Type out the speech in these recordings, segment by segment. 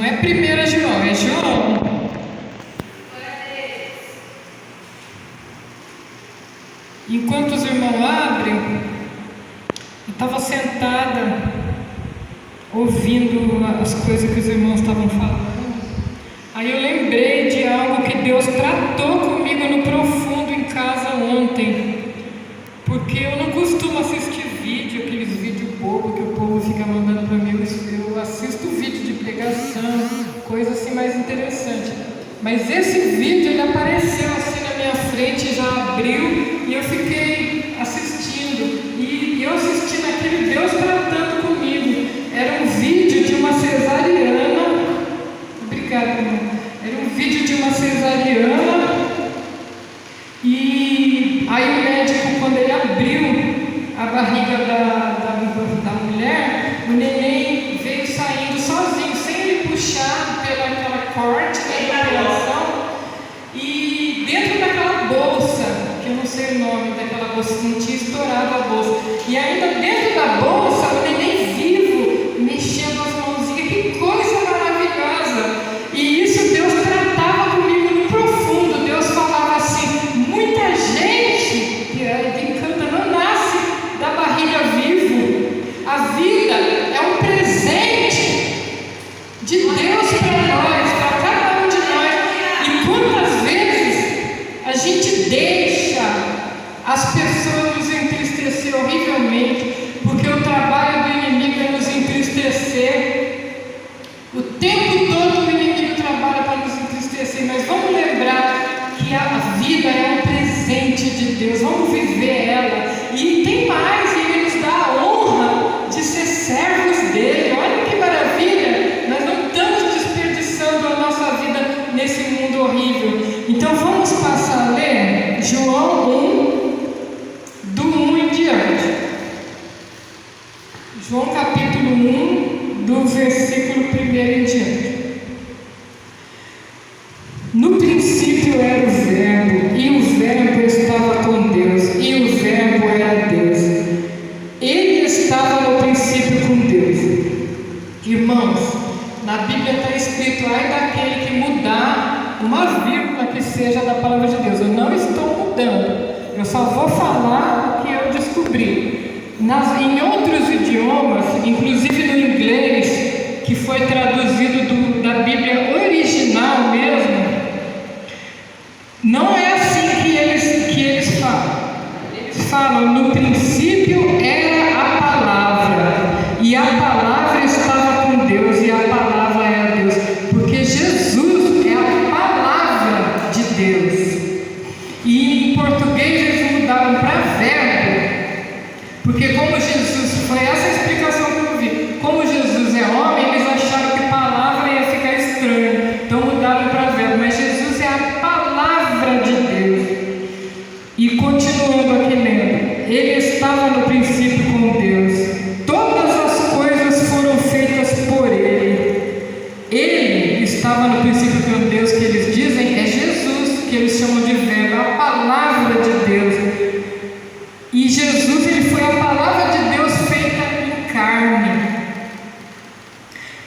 Não é 1 João, é João. Enquanto os irmãos abrem, eu estava sentada ouvindo as coisas que os irmãos estavam falando. Aí eu lembrei de algo que Deus tratou comigo no profundo em casa ontem. Porque eu não costumo assistir vídeo, aqueles vídeos bobos que o povo fica mandando para mim. Eu assisto vídeo de pregação, coisa assim mais interessante. Mas esse vídeo, ele apareceu assim na minha frente, já abriu, e eu fiquei assistindo. E eu assistindo aquele Deus tratando comigo. Era um vídeo de uma cesariana. Obrigada, irmão. Era um vídeo de uma cesariana. E aí o médico, quando ele abriu a barriga da mulher, o neném veio saindo sozinho, sem ele puxar pelaquela corte da operação. E dentro daquela bolsa, que eu não sei o nome daquela bolsa, não tinha estourado a bolsa. E ainda dentro da bolsa, o neném vivo, mexendo as mãozinhas, que coisa maravilhosa! E isso Deus tratava comigo no profundo. Deus falava assim: muita gente não nasce da barriga vivo. A vida é um presente de Deus para nós, para cada um de nós. E quantas vezes a gente deixa as pessoas nos entristecer horrivelmente, porque o trabalho do inimigo é nos entristecer. O tempo todo o inimigo trabalha para nos entristecer, mas vamos lembrar que a vida é um presente de Deus, vamos viver ela. E tem mais, Ele nos dá a honra de ser servos dele. Olha que maravilha, nós não estamos desperdiçando a nossa vida nesse mundo horrível. Então vamos passar a ler João 1, do 1 em diante. João capítulo 1, do versículo 1 em diante. No princípio era o Verbo, e o Verbo estava com Deus, e o Verbo era Deus. Ele estava no princípio com Deus. Irmãos, na Bíblia está escrito: ai daquele que mudar uma vírgula que seja da palavra de Deus. Eu não estou mudando, eu só vou falar o que eu descobri. Em outros idiomas, inclusive no inglês, que foi traduzido da Bíblia original mesmo, não é assim que eles falam. Eles falam: no princípio era a palavra, e a palavra estava com Deus, e a palavra era Deus. Porque Jesus é a palavra de Deus. E em português eles mudaram para verbo, porque como Jesus, foi essa a explicação que eu vi, como Jesus é homem, eles acharam que palavra ia ficar estranho, então mudaram para verbo. Mas Jesus é a palavra de Deus. E continuando aqui lendo: ele estava no princípio com Deus, todas as coisas foram feitas por ele. Ele estava no princípio com Deus, que eles dizem é Jesus, que eles chamam de verbo, a palavra de Deus. E Jesus, ele foi a palavra de Deus feita em carne.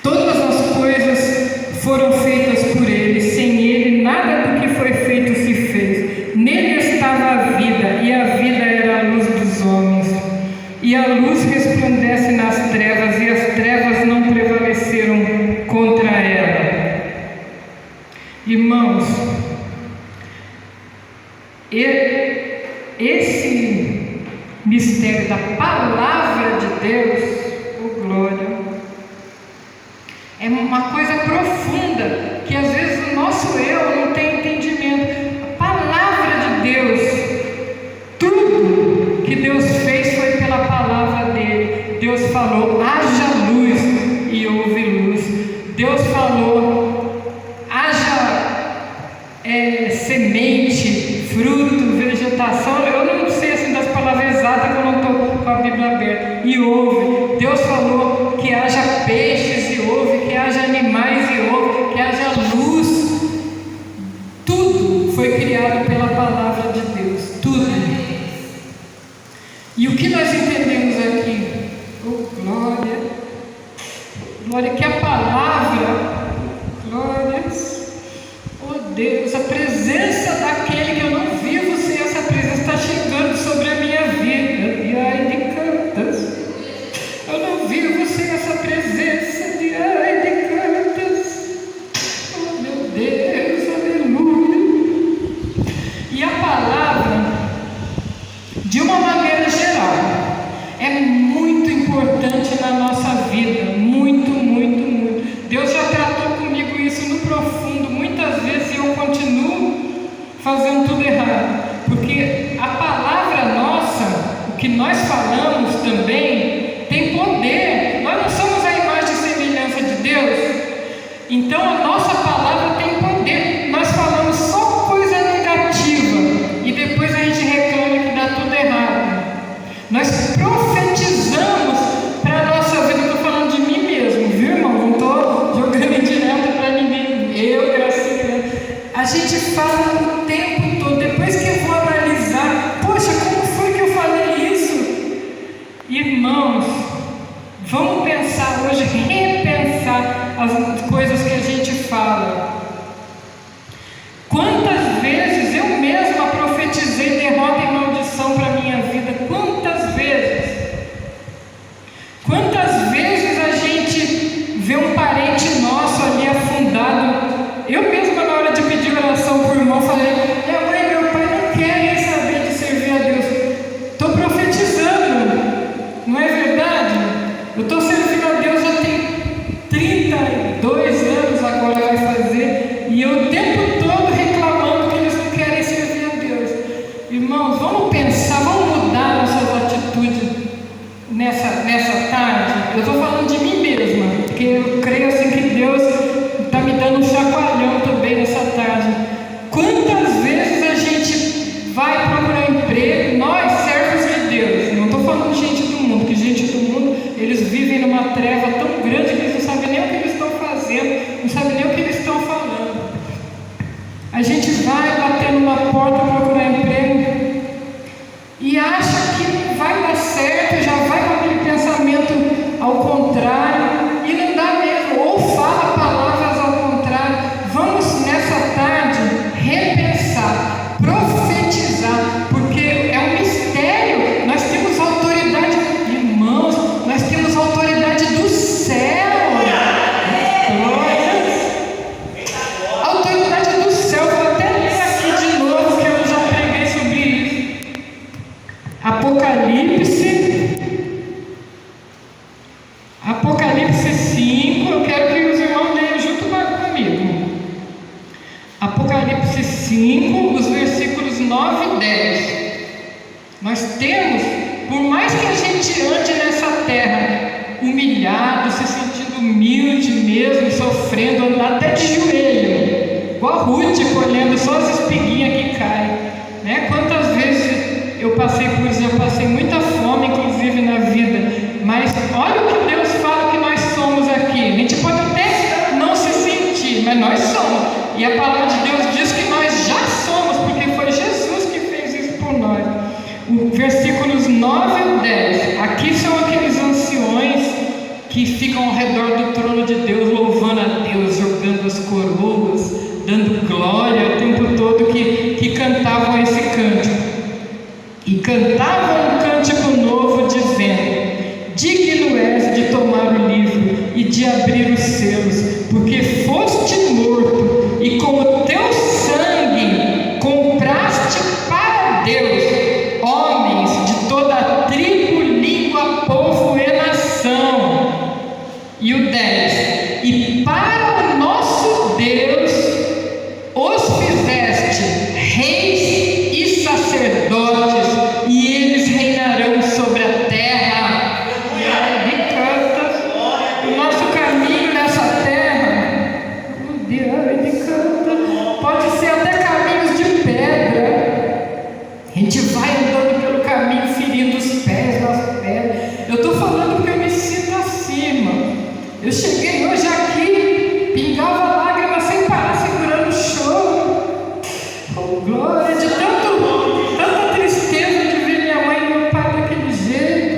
Todas as coisas foram feitas por ele, sem ele nada do que foi feito se fez. Nele estava a vida, e a vida era a luz dos homens. E a luz resplandece nas trevas, e as trevas não prevaleceram contra ela. Irmãos, esse mistério da palavra de Deus, oh glória, é uma coisa profunda, que às vezes o nosso eu não tem entendimento. A palavra de Deus, tudo que Deus fez foi pela palavra dele. Deus falou: haja luz, e houve luz. Deus falou: haja semente, fruto, vegetação. Eu não sei assim das palavras exatas, que eu não estou com a Bíblia aberta. E houve. Deus falou que haja peixes, e houve. Que haja animais, e houve. Que haja luz. Tudo foi criado pela palavra de Deus. Tudo. E o que nós entendemos aqui? Oh, glória! Glória, que a palavra glórias. Oh Deus, a presença daquele que eu não vivo sem essa presença está chegando sobre a minha vida. E ai de cantas, eu não vivo sem essa presença. De ai de cantas, oh meu Deus, aleluia. E a palavra, de uma maneira geral, é muito importante na nossa vida, muito, muito, muito. Deus já tratou comigo isso no profundo, muitas vezes eu continuo fazendo tudo errado, porque a palavra nossa, o que nós falamos também, tem poder. Nós não somos a imagem e semelhança de Deus, então a nossa palavra tem poder. Nós falamos só coisa negativa e depois a gente reclama que dá tudo errado. Nós profetizamos para a nossa vida. Eu estou falando de mim mesmo, viu, irmão? Não estou jogando indireto para ninguém. A gente fala o tempo todo. Depois que eu vou analisar, poxa, como foi que eu falei isso? Irmãos, vamos pensar hoje, repensar as coisas que a gente fala. Quantas vezes eu mesma profetizei derrota e maldição para a minha vida? Quantas vezes? Quantas vezes a gente vê um parente nosso ali afundado? Eu mesma, na hora de pedir oração por irmão, falei: minha mãe e meu pai não querem saber de servir a Deus. Estou profetizando, não é verdade? Eu estou servindo a Deus já tem 32 anos, agora vai fazer, e eu o tempo todo reclamando que eles não querem servir a Deus. Irmãos, vamos pensar, vamos mudar nossas atitudes nessa tarde. Eu estou falando de mim mesma, porque eu creio assim que Deus está me dando um chacoalhão também nessa tarde. Quantas vezes a gente vai procurar emprego, nós, servos de Deus, eu não estou falando de gente do mundo, porque gente do mundo, eles vivem numa treva tão grande que eles não sabem nem o que eles estão fazendo, não sabem nem o que eles estão falando. A gente vai bater numa porta procurar emprego e acha que vai dar certo, já vai com aquele pensamento ao contrário, e não dá mesmo, ou fala palavras ao contrário. Vamos nessa tarde repensar, profetizar, porque é um mistério. Nós temos autoridade, irmãos, nós temos autoridade do céu. A autoridade do céu. Vou até ler aqui de novo, que eu já preguei sobre isso. Apocalipse 5, eu quero que os irmãos leiam junto comigo. Apocalipse 5, os versículos 9 e 10. Nós temos, por mais que a gente ande nessa terra humilhado, se sentindo humilde mesmo, sofrendo, andar até de joelho, igual a Ruth colhendo só as espiguinhas que caem, né? Quantas vezes eu passei por isso, eu passei muita fome, inclusive, na vida, mas olha o que Deus fala que nós somos aqui. A gente pode até não se sentir, mas nós somos, e a palavra de Deus diz que nós já somos, porque foi Jesus que fez isso por nós. Versículos 9 e 10, aqui são aqueles anciões que ficam ao redor do trono de Deus, louvando a Deus, jogando as coroas, dando glória o tempo todo, que cantavam esse cântico. E cantavam um cântico novo, dizendo: digno és de tomar o livro e de abrir os selos, porque foste morto, e com o teu sangue compraste para Deus homens de toda a tribo, língua, povo e nação. E o 10: e para o nosso Deus os fizeste reis e sacerdotes, e eles reinarão sobre a terra. E canta o nosso caminho nessa terra. Pode ser até caminhos de pedra. A gente vai andando pelo caminho, ferindo os pés nas pedras. Eu estou falando porque eu me sinto acima. Eu cheguei hoje aqui, pingava lágrimas sem parar, segurando o choro. Oh, glória, de tanta tristeza de ver minha mãe e meu pai daquele jeito.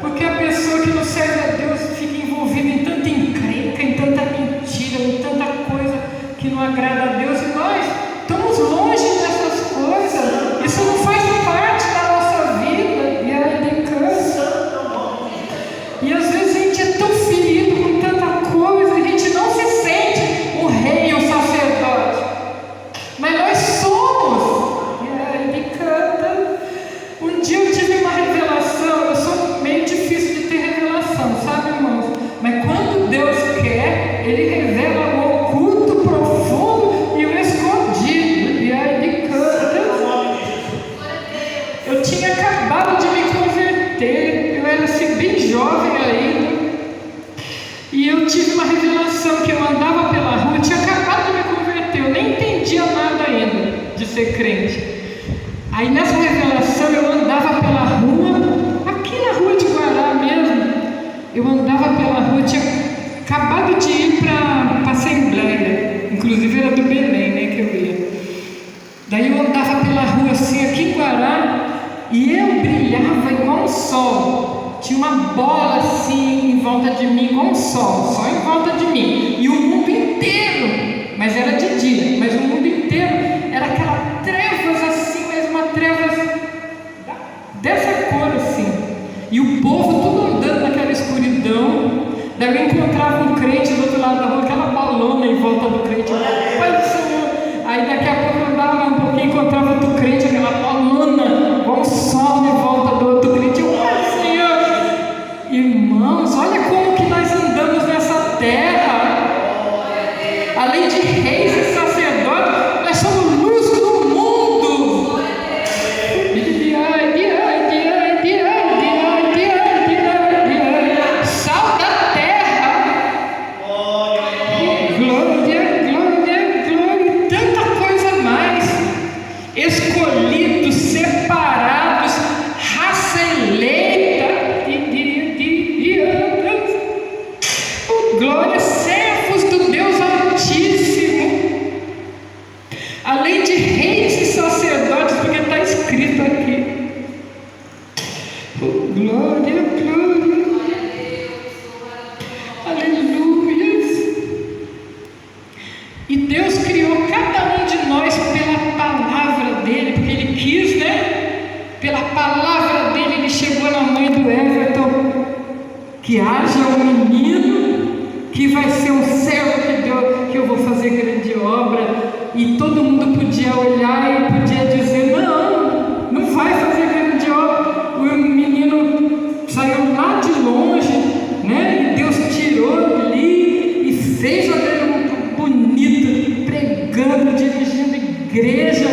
Porque a pessoa que não serve a Deus fica envolvida em tanta encrenca, em tanta mentira, não Ele revela o oculto, profundo e o escondido. E aí de canto. Eu tinha acabado de me converter. Eu era assim bem jovem ainda. E eu tive uma revelação que eu andava pela rua. Eu tinha acabado de me converter. Eu nem entendia nada ainda de ser crente. Aí nessa revelação eu andava pela rua, aqui na rua de Guará mesmo. Eu andava pela rua, tinha acabado de ir para a Assembleia, inclusive era do Belém, né, que eu ia. Daí eu andava pela rua assim, aqui em Guará, e eu brilhava igual um sol. Tinha uma bola assim em volta de mim, igual um sol, só em volta de mim. E o mundo inteiro, mas era de dia, mas o mundo inteiro era aquela trevas assim, mas uma trevas dessa cor assim. E o povo tudo andando naquela escuridão. Daí eu encontrava um crente do outro lado da rua, aquela bolona em volta do crente. Pai do Senhor. Aí daqui a pouco eu andava um pouquinho, encontrava outro crente, aquela bolona, com o sol em volta do outro crente. Pai do Senhor. Irmãos, olha como que nós andamos nessa terra. Além de reis e sacerdotes, nós somos luz do mundo. Sal da terra. Glória, glória, glória. Tanta coisa mais. Escolhidos, separados, raça eleita. Glória, servos do Deus Altíssimo. Além de reis e sacerdotes, porque está escrito aqui. Oh, glória, glória. Aleluia. E Deus criou cada um de nós pela palavra dele, porque ele quis, né? Pela palavra dele, ele chegou na mãe do Everton, que haja um menino que vai ser um servo de Deus, que eu vou fazer grande obra. E todo mundo podia olhar e podia dizer: não, não vai fazer grande obra. O menino saiu lá de longe, né? E Deus tirou ali e fez a dele muito bonito, pregando, dirigindo igreja.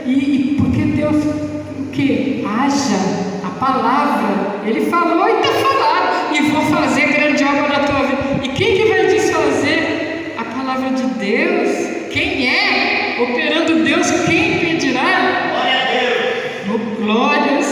E porque Deus, o que? Haja a palavra. Ele falou e está falado. E vou fazer grande obra na tua vida. E quem que vai desfazer a palavra de Deus? Quem é? Operando Deus, quem impedirá? Glória a Deus! Oh, glórias!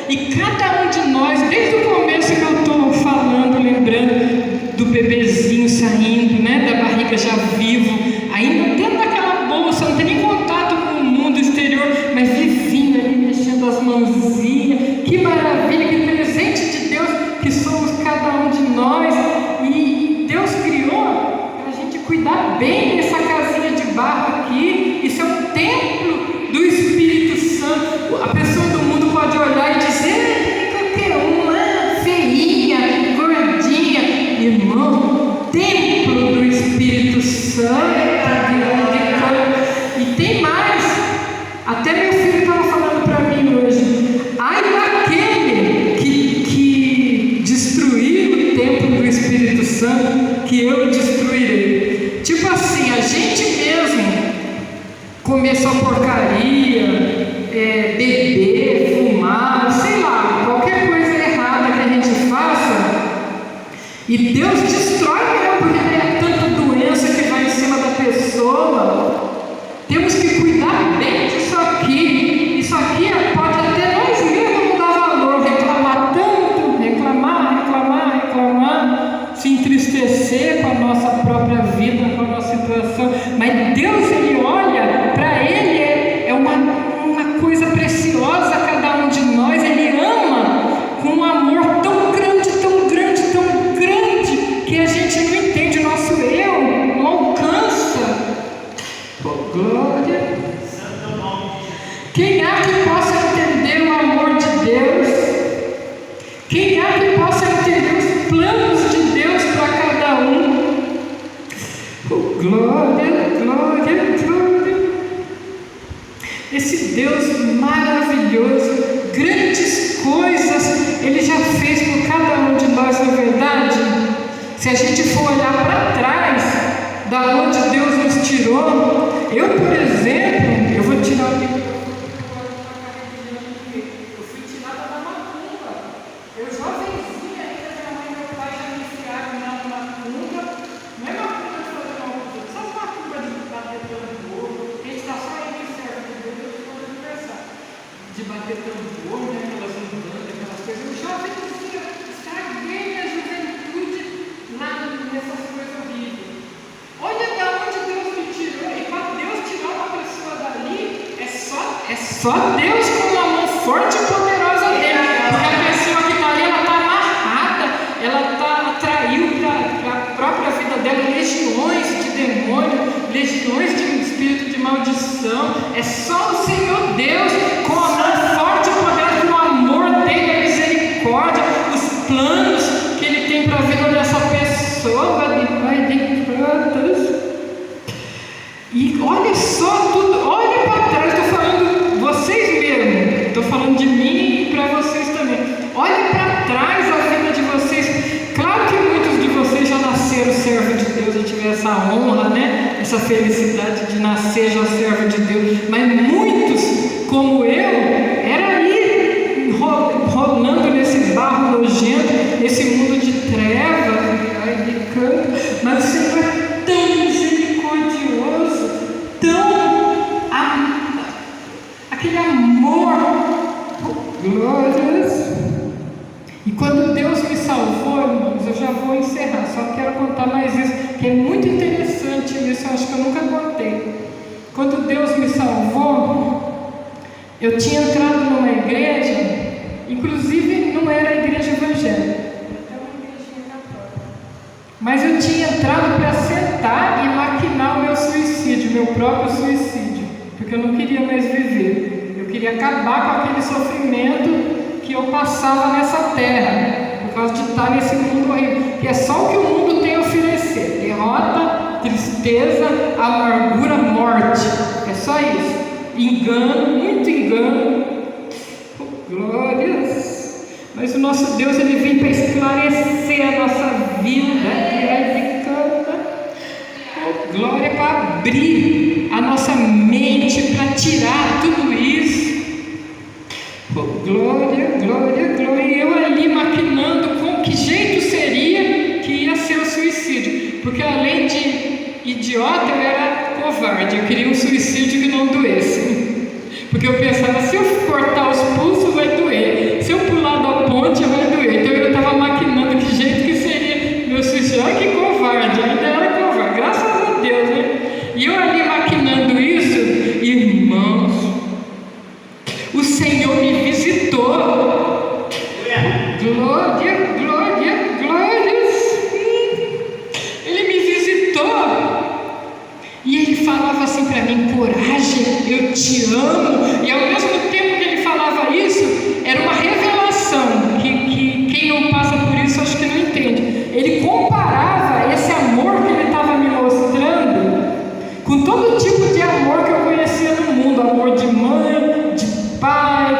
E cada um de nós, desde o começo que eu estou falando, lembrando do bebezinho saindo, né, da barriga já vivo, ainda dentro daquela bolsa, não tem nem contato com o mundo exterior, mas vivinho ali, mexendo as mãozinhas. Que maravilha, que presente de Deus que somos cada um de nós. E Deus criou para a gente cuidar bem dessa casinha de barro aqui. Isso é um templo do Espírito Santo. A pessoa do mundo pode olhar e dizer: qualquer uma, feinha, gordinha. Irmão, templo do Espírito Santo. E tem mais. Até meu filho estava falando para mim hoje: ai daquele que destruir o templo do Espírito Santo, que eu destruirei. Tipo assim, a gente mesmo comer só porcaria, beber, fumar, sei lá, qualquer coisa errada que a gente faça, e Deus destrói mesmo, porque é tanta doença que vai em cima da pessoa. Temos que cuidar bem disso aqui. Isso aqui pode até nós mesmos não dar valor, reclamar tanto, reclamar, se entristecer com a nossa própria vida, com a nossa situação. Mas Deus, Ele olha, para Ele é uma coisa preciosa cada um de nós. Ele ama com um amor tão grande, tão grande, tão grande, que a gente não entende, o nosso eu não alcança. Oh, glória! Quem há que possa entender o amor de Deus? Quem há que possa entender os planos de Deus para cada um? Oh, glória, glória, glória! Esse Deus maravilhoso, grandes coisas Ele já fez por cada um de nós, na verdade. Se a gente for olhar para trás, da onde Deus nos tirou, eu, por exemplo, eu vou tirar o livro. Eu fui tirada da macumba. Eu jovenzinha ainda, minha mãe e meu pai já me enfiaram na macumba. Não é macumba de fazer macumba, essas macumba de bater tambor. A gente está só aí de certo, de Deus foi aniversário. De bater tambor, né? Aquelas andanças, aquelas coisas. Eu jovenzinha, estraguei minha juventude lá nessas coisas horríveis. Olha de onde Deus me tirou. E para Deus tirar uma pessoa dali, é só Deus com uma mão forte e poderosa dele. Porque a pessoa que está ali, ela está amarrada, ela atraiu para a própria vida dela legiões de demônio, legiões de espírito de maldição. É só o Senhor Deus com a mão forte e poderosa, com o amor dele, a misericórdia, os planos que ele tem para a vida dessa pessoa. Vai de plantas. E olha só tudo, olha para trás, estou falando vocês mesmo, estou falando de mim e para vocês também. Olha para trás a vida de vocês. Claro que muitos de vocês já nasceram servo de Deus e tiveram essa honra, né? Essa felicidade de nascer já servo de Deus. Mas muitos, como eu, era aí rolando nesse barro nojento, nesse mundo de trevas, de canto. Mas o Senhor é tão misericordioso, tão aquele amor, glórias. E quando Deus me salvou, irmãos, eu já vou encerrar, só quero contar mais isso, que é muito interessante isso, eu acho que eu nunca contei. Quando Deus me salvou, eu tinha entrado numa igreja, inclusive não era a igreja evangélica, mas eu tinha entrado para sentar e maquinar o meu suicídio, meu próprio suicídio, porque eu não queria mais viver. Eu queria acabar com aquele sofrimento que eu passava nessa terra, por causa de estar nesse mundo horrível, que é só o que o mundo tem a oferecer: derrota, tristeza, amargura, morte. É só isso. Engano, muito engano. Glórias. Mas o nosso Deus, ele vem para esclarecer a nossa vida. Glória, para abrir a nossa mente, para tirar tudo isso. Glória, glória, glória. E eu ali maquinando com que jeito seria que ia ser o suicídio. Porque além de idiota, eu era covarde. Eu queria um suicídio que não doesse. Porque eu pensava, se eu cortar os pulsos vai doer, se eu pular da ponte vai doer. Então eu estava maquinando que jeito que seria meu suicídio. Olha que covarde, ainda era covarde, graças a Deus, né? E eu ali maquinando isso, irmãos, o Senhor me visitou. Glória, glória, glórias. Ele me visitou. E ele falava assim para mim: coragem, eu te amo. E ao mesmo tempo que ele falava isso, era uma revelação que quem não passa por isso acho que não entende. Ele comparava esse amor que ele estava me mostrando com todo tipo de amor que eu conhecia no mundo: amor de mãe, de pai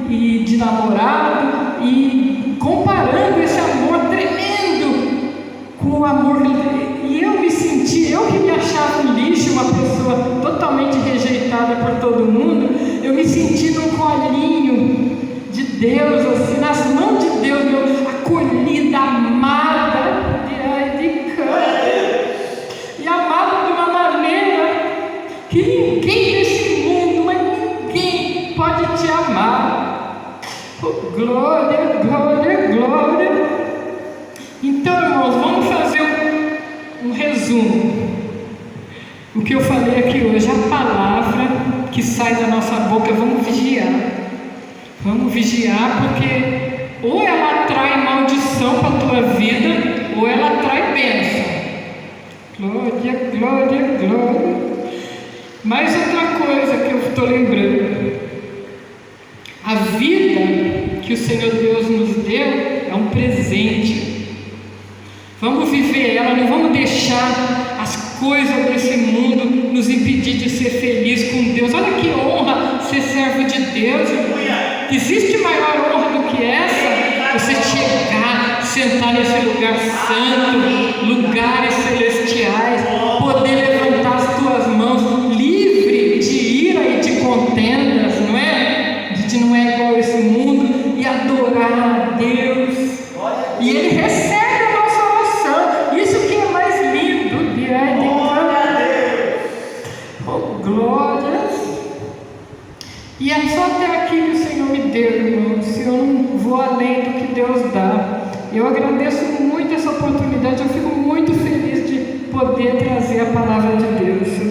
e de namorado, e comparando esse amor tremendo com o amor dele. E eu me senti, eu que me achava um lixo, uma pessoa totalmente rejeitada por todo mundo, eu me senti num colinho de Deus, assim, nas mãos de Deus, meu, acolhida, amada, e amada de uma maneira que ninguém nesse mundo, mas ninguém pode te amar. Glória, glória, glória. Então, irmãos, vamos fazer um resumo. O que eu falei aqui hoje, a palavra que sai da nossa boca, vamos vigiar. Vamos vigiar, porque ou ela traz maldição para a tua vida, ou ela traz bênção. Glória, glória, glória. Mais outra coisa que eu estou lembrando: a vida que o Senhor Deus nos deu é um presente. Vamos viver ela, não vamos deixar as coisas desse mundo nos impedir de ser feliz com Deus. Olha que honra ser servo de Deus. Existe maior honra do que essa? Você chegar, sentar nesse lugar santo, lugares celestiais, poder levantar as tuas mãos, livre de ira e de contendas, não é? De não é igual esse mundo, e adorar a Deus. E Ele recebe a nossa oração. Isso que é mais lindo de oh, glórias. E é só até aqui que o Senhor me deu, irmãos. Eu não vou além do que Deus dá. Eu agradeço muito essa oportunidade. Eu fico muito feliz de poder trazer a palavra de Deus.